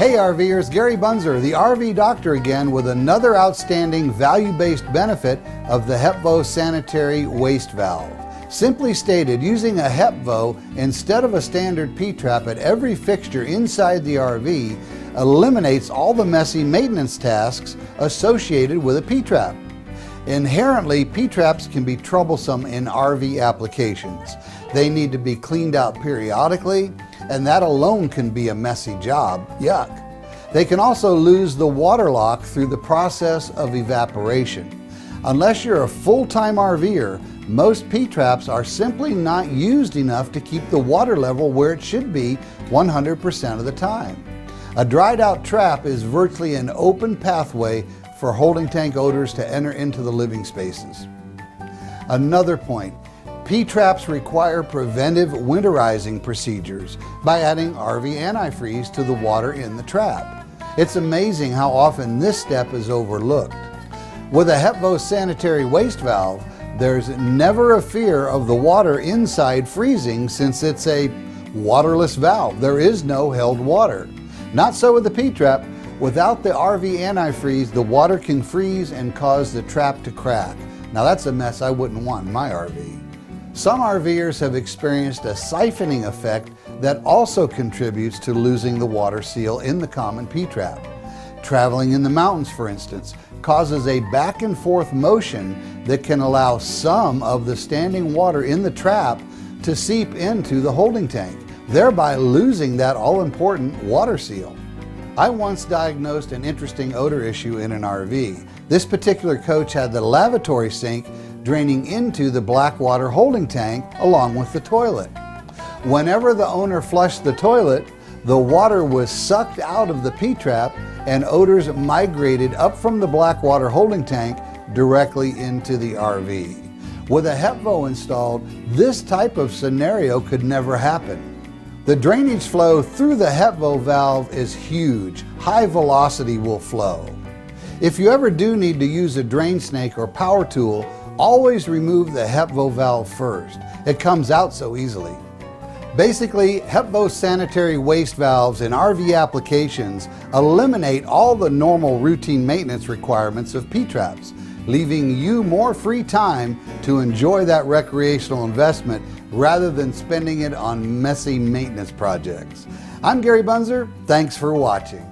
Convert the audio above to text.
Hey RVers, Gary Bunzer, the RV Doctor again with another outstanding value-based benefit of the HepvO sanitary waste valve. Simply stated, using a HepvO instead of a standard P-trap at every fixture inside the RV eliminates all the messy maintenance tasks associated with a P-trap. Inherently, P-traps can be troublesome in RV applications. They need to be cleaned out periodically, and that alone can be a messy job. Yuck. They can also lose the water lock through the process of evaporation. Unless you're a full-time RVer, most P-traps are simply not used enough to keep the water level where it should be 100% of the time. A dried out trap is virtually an open pathway for holding tank odors to enter into the living spaces. Another point, P-traps require preventive winterizing procedures by adding RV antifreeze to the water in the trap. It's amazing how often this step is overlooked. With a HepvO sanitary waste valve, there's never a fear of the water inside freezing since it's a waterless valve. There is no held water. Not so with the P-trap. Without the RV antifreeze, the water can freeze and cause the trap to crack. Now that's a mess I wouldn't want in my RV. Some RVers have experienced a siphoning effect that also contributes to losing the water seal in the common P-trap. Traveling in the mountains, for instance, causes a back and forth motion that can allow some of the standing water in the trap to seep into the holding tank, thereby losing that all-important water seal. I once diagnosed an interesting odor issue in an RV. This particular coach had the lavatory sink draining into the black water holding tank along with the toilet. Whenever the owner flushed the toilet, the water was sucked out of the P-trap and odors migrated up from the black water holding tank directly into the RV. With a HepvO installed, this type of scenario could never happen. The drainage flow through the HepvO valve is huge. High velocity will flow. If you ever do need to use a drain snake or power tool, always remove the HepvO valve first. It comes out so easily. Basically, HepvO sanitary waste valves in RV applications eliminate all the normal routine maintenance requirements of P-traps, leaving you more free time to enjoy that recreational investment rather than spending it on messy maintenance projects. I'm Gary Bunzer. Thanks for watching.